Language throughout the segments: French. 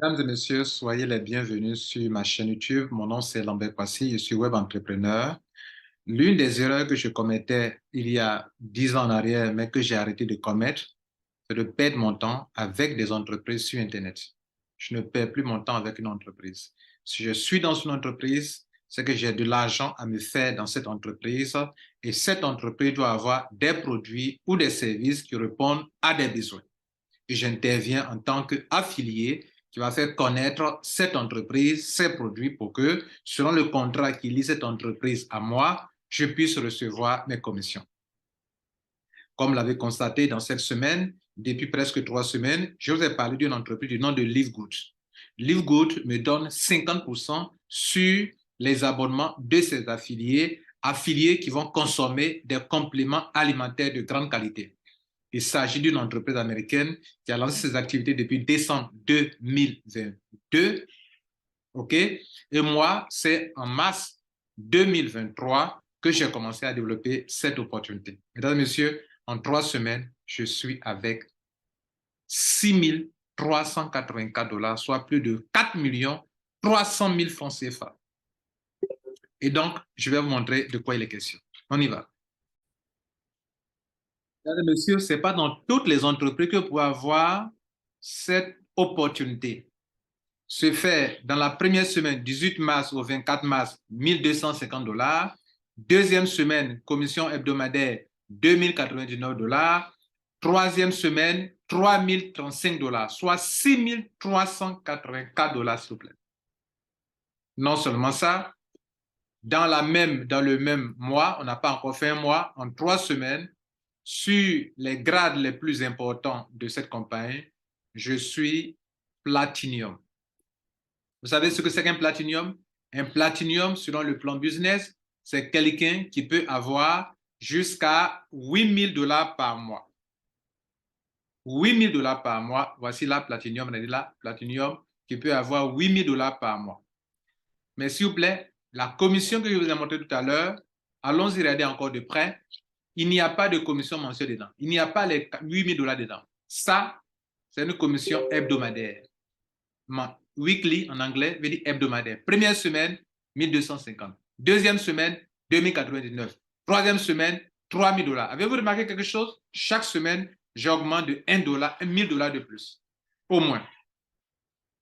Mesdames et messieurs, soyez les bienvenus sur ma chaîne YouTube. Mon nom c'est Lambert Kwasi, je suis web entrepreneur. L'une des erreurs que je commettais il y a 10 ans en arrière, mais que j'ai arrêté de commettre, c'est de perdre mon temps avec des entreprises sur Internet. Je ne perds plus mon temps avec une entreprise. Si je suis dans une entreprise, c'est que j'ai de l'argent à me faire dans cette entreprise et cette entreprise doit avoir des produits ou des services qui répondent à des besoins et j'interviens en tant qu'affilié qui va faire connaître cette entreprise, ses produits pour que, selon le contrat qui lie cette entreprise à moi, je puisse recevoir mes commissions. Comme l'avez constaté dans cette semaine, depuis presque 3 semaines, je vous ai parlé d'une entreprise du nom de LiveGood. LiveGood me donne 50% sur les abonnements de ses affiliés, affiliés qui vont consommer des compléments alimentaires de grande qualité. Il s'agit d'une entreprise américaine qui a lancé ses activités depuis décembre 2022. OK? Et moi, c'est en mars 2023 que j'ai commencé à développer cette opportunité. Mesdames et messieurs, en 3 semaines, je suis avec 6 384 $, soit plus de 4 300 000 francs CFA. Et donc, je vais vous montrer de quoi il est question. On y va. Mesdames et messieurs, ce n'est pas dans toutes les entreprises que vous pouvez avoir cette opportunité. Se fait dans la première semaine, 18 mars au 24 mars, 1250 $. Deuxième semaine, commission hebdomadaire, 2099 $. Troisième semaine, 3035 $, soit 6384 $, s'il vous plaît. Non seulement ça, dans le même mois, on n'a pas encore fait un mois, en 3 semaines, sur les grades les plus importants de cette compagnie, je suis Platinum. Vous savez ce que c'est qu'un Platinum? Un Platinum, selon le plan business, c'est quelqu'un qui peut avoir jusqu'à 8 000 $ par mois. 8 000 $ par mois, voici la Platinum, on a dit là, Platinum, qui peut avoir 8 000 $ par mois. Mais s'il vous plaît, la commission que je vous ai montrée tout à l'heure, allons-y regarder encore de près. Il n'y a pas de commission mensuelle dedans. Il n'y a pas les 8 000 $ dedans. Ça, c'est une commission hebdomadaire. Weekly en anglais veut dire hebdomadaire. Première semaine, 1250. Deuxième semaine, 2099. Troisième semaine, 3 000 $. Avez-vous remarqué quelque chose? Chaque semaine, j'augmente de 1 $, 1 000 $ de plus. Au moins.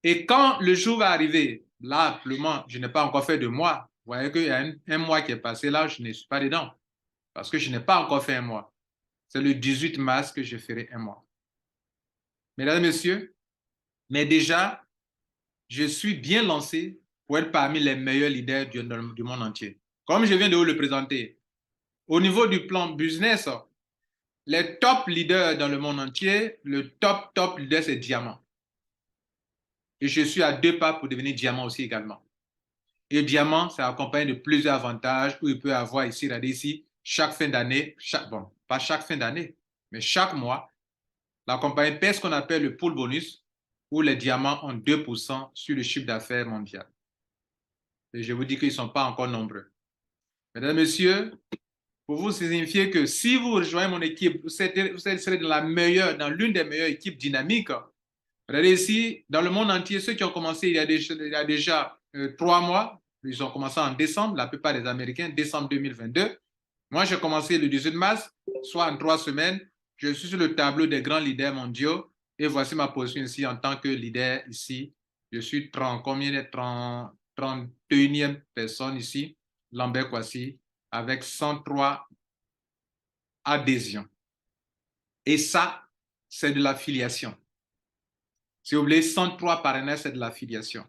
Et quand le jour va arriver, là, actuellement, je n'ai pas encore fait de mois. Vous voyez qu'il y a un mois qui est passé là, je ne suis pas dedans. Parce que je n'ai pas encore fait un mois. C'est le 18 mars que je ferai un mois. Mesdames et messieurs, mais déjà, je suis bien lancé pour être parmi les meilleurs leaders du monde entier. Comme je viens de vous le présenter, au niveau du plan business, les top leaders dans le monde entier, le top leader, c'est Diamant. Et je suis à 2 pas pour devenir Diamant aussi également. Et Diamant, c'est accompagné de plusieurs avantages où il peut avoir ici, regardez ici, chaque fin d'année, bon, pas chaque fin d'année, mais chaque mois, la compagnie paie ce qu'on appelle le pool bonus, où les diamants ont 2% sur le chiffre d'affaires mondial. Et je vous dis qu'ils ne sont pas encore nombreux. Mesdames et messieurs, pour vous signifier que si vous rejoignez mon équipe, vous serez dans l'une des meilleures équipes dynamiques. Regardez ici, dans le monde entier, ceux qui ont commencé il y a déjà 3 mois, ils ont commencé en décembre, la plupart des Américains, décembre 2022. Moi, j'ai commencé le 18 mars, soit en 3 semaines. Je suis sur le tableau des grands leaders mondiaux et voici ma position ici en tant que leader ici. Je suis 31e personne ici, Lambert Kwasi, avec 103 adhésions. Et ça, c'est de l'affiliation. Si vous voulez, 103 partenaires, c'est de l'affiliation.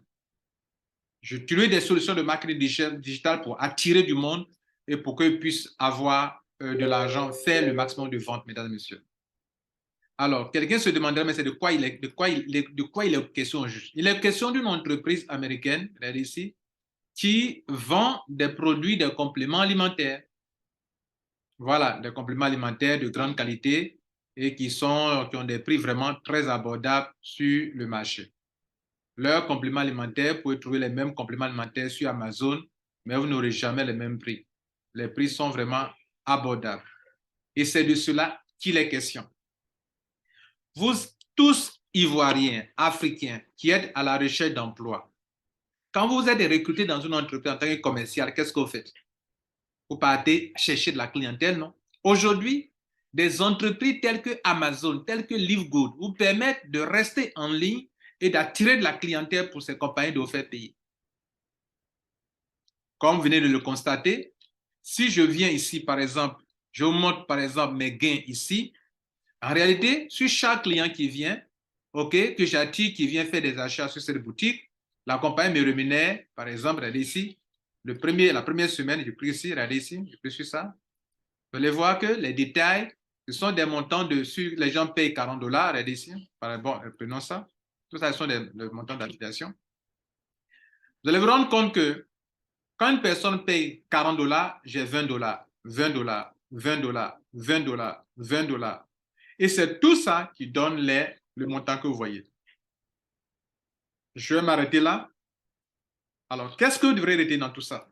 J'utilise des solutions de marketing digital pour attirer du monde et pour qu'ils puissent avoir de l'argent, faire le maximum de ventes, mesdames et messieurs. Alors, quelqu'un se demanderait, mais c'est de quoi il est question au juste? Il est question d'une entreprise américaine, regardez ici, qui vend des produits, des compléments alimentaires. Voilà, des compléments alimentaires de grande qualité et qui ont des prix vraiment très abordables sur le marché. Leurs compléments alimentaires, vous pouvez trouver les mêmes compléments alimentaires sur Amazon, mais vous n'aurez jamais les mêmes prix. Les prix sont vraiment abordables. Et c'est de cela qu'il est question. Vous tous Ivoiriens, Africains qui aident à la recherche d'emploi. Quand vous êtes recruté dans une entreprise en tant que commercial, qu'est-ce que vous faites? Vous partez chercher de la clientèle, non? Aujourd'hui, des entreprises telles que Amazon, telles que Livegood vous permettent de rester en ligne et d'attirer de la clientèle pour ces compagnies de vous faire payer. Comme vous venez de le constater, si je viens ici, par exemple, je vous montre par exemple mes gains ici, en réalité, sur chaque client qui vient, ok, que j'attire, qui vient faire des achats sur cette boutique, la compagnie me rémunère, par exemple, regardez ici, la première semaine, je clique ici, regardez ici, je clique sur ça. Vous allez voir que les détails, ce sont des montants dessus, les gens payent 40 $, regardez ici, bon, prenons ça. Tout ça, ce sont des montants d'affiliation. Vous allez vous rendre compte que quand une personne paye 40 $, j'ai 20 $, 20 $, 20 $, 20 $, 20 $. Et c'est tout ça qui donne le montant que vous voyez. Je vais m'arrêter là. Alors, qu'est-ce que vous devrez retenir dans tout ça?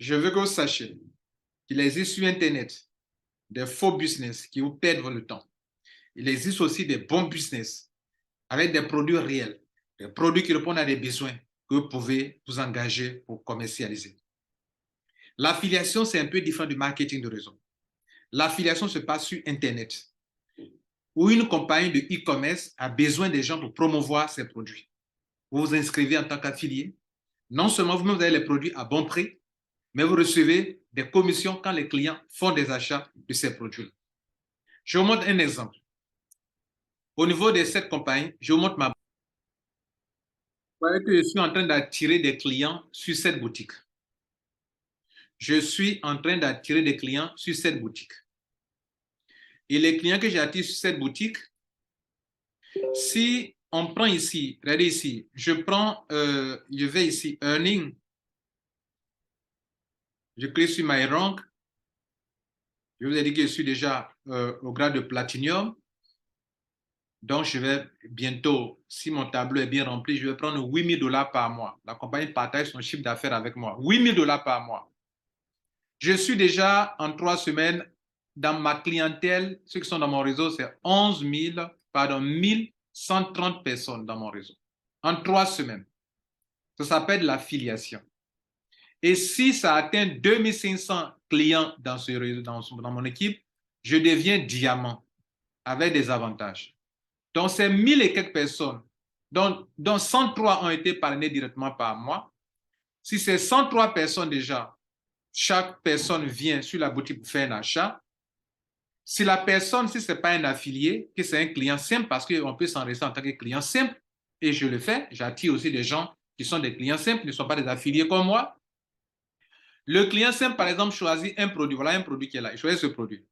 Je veux que vous sachiez qu'il existe sur Internet des faux business qui vous perdent le temps. Il existe aussi des bons business avec des produits réels, des produits qui répondent à des besoins que vous pouvez vous engager pour commercialiser. L'affiliation, c'est un peu différent du marketing de réseau. L'affiliation se passe sur Internet, où une compagnie de e-commerce a besoin des gens pour promouvoir ses produits. Vous vous inscrivez en tant qu'affilié. Non seulement vous avez les produits à bon prix, mais vous recevez des commissions quand les clients font des achats de ces produits. Je vous montre un exemple. Au niveau de cette compagnie, je vous montre ma boutique. Vous voyez que je suis en train d'attirer des clients sur cette boutique. Je suis en train d'attirer des clients sur cette boutique. Et les clients que j'attire sur cette boutique, si on prend ici, regardez ici, je vais ici, Earning, je clique sur My Rank, je vous ai dit que je suis déjà au grade de Platinum, donc je vais bientôt, si mon tableau est bien rempli, je vais prendre 8 000 $ par mois. La compagnie partage son chiffre d'affaires avec moi, 8 000 $ par mois. Je suis déjà en 3 semaines dans ma clientèle, ceux qui sont dans mon réseau, c'est 1130 personnes dans mon réseau. En 3 semaines. Ça s'appelle l'affiliation. Et si ça atteint 2500 clients dans ce réseau, dans mon équipe, je deviens diamant avec des avantages. Donc, c'est 1000 et quelques personnes, dont 103 ont été parrainées directement par moi. Si c'est 103 personnes déjà, chaque personne vient sur la boutique pour faire un achat. Si la personne, si ce n'est pas un affilié, que c'est un client simple, parce qu'on peut s'enregistrer en tant que client simple, et je le fais, j'attire aussi des gens qui sont des clients simples, qui ne sont pas des affiliés comme moi. Le client simple, par exemple, choisit un produit. Voilà un produit qui est là. Il choisit ce produit.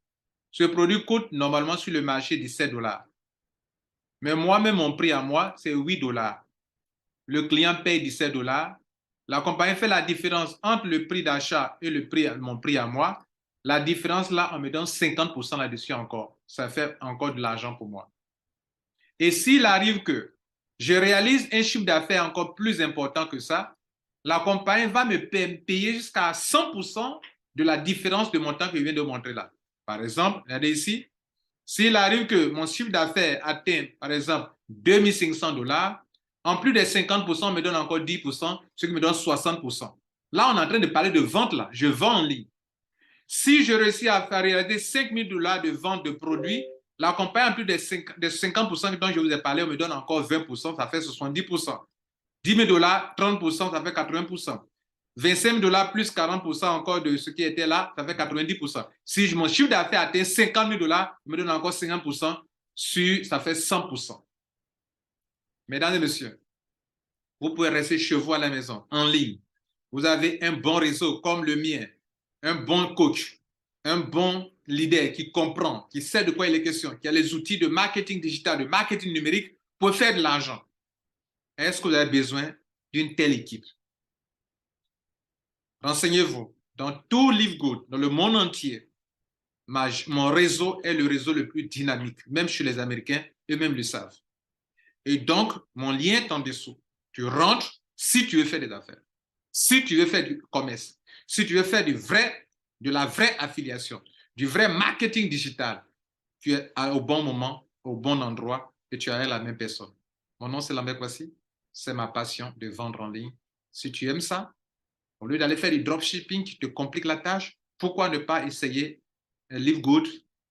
Ce produit coûte normalement sur le marché 17 $. Mais moi-même, mon prix à moi, c'est 8 $. Le client paye 17 $. La compagnie fait la différence entre le prix d'achat et mon prix à moi. La différence là, on me donne 50% là-dessus encore. Ça fait encore de l'argent pour moi. Et s'il arrive que je réalise un chiffre d'affaires encore plus important que ça, la compagnie va me payer jusqu'à 100% de la différence de montant que je viens de montrer là. Par exemple, regardez ici, s'il arrive que mon chiffre d'affaires atteint, par exemple, 2500 $, en plus des 50%, on me donne encore 10%, ce qui me donne 60%. Là, on est en train de parler de vente là. Je vends en ligne. Si je réussis à faire réaliser 5 000 $ de vente de produits, la compagnie, en plus des 50% dont je vous ai parlé, on me donne encore 20%, ça fait 70%. 10 000 $, 30%, ça fait 80%. 25 000 $ plus 40% encore de ce qui était là, ça fait 90%. Si mon chiffre d'affaires atteint 50 000 $, on me donne encore 50%, ça fait 100%. Mesdames et messieurs, vous pouvez rester chez vous à la maison, en ligne. Vous avez un bon réseau comme le mien, un bon coach, un bon leader qui comprend, qui sait de quoi il est question, qui a les outils de marketing digital, de marketing numérique pour faire de l'argent. Est-ce que vous avez besoin d'une telle équipe? Renseignez-vous. Dans tout Livegood, dans le monde entier, mon réseau est le réseau le plus dynamique, même chez les Américains, eux-mêmes le savent. Et donc, mon lien est en dessous. Tu rentres si tu veux faire des affaires, si tu veux faire du commerce, si tu veux faire de la vraie affiliation, du vrai marketing digital. Tu es au bon moment, au bon endroit que tu es la même personne. Mon nom, c'est Lambert Kwasi. C'est ma passion de vendre en ligne. Si tu aimes ça, au lieu d'aller faire du dropshipping qui te complique la tâche, pourquoi ne pas essayer Live Good?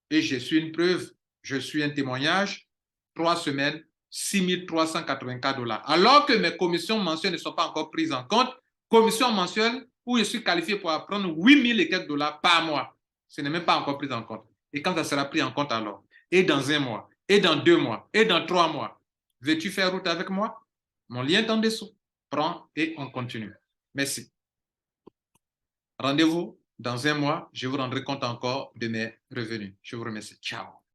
Et je suis une preuve, je suis un témoignage. 3 semaines, 6 384 $. Alors que mes commissions mensuelles ne sont pas encore prises en compte, commission mensuelle où je suis qualifié pour apprendre 8 000 et quelques dollars par mois. Ce n'est même pas encore pris en compte. Et quand ça sera pris en compte alors? Et dans 1 mois, et dans 2 mois, et dans 3 mois, veux-tu faire route avec moi? Mon lien est en dessous. Prends et on continue. Merci. Rendez-vous dans 1 mois. Je vous rendrai compte encore de mes revenus. Je vous remercie. Ciao.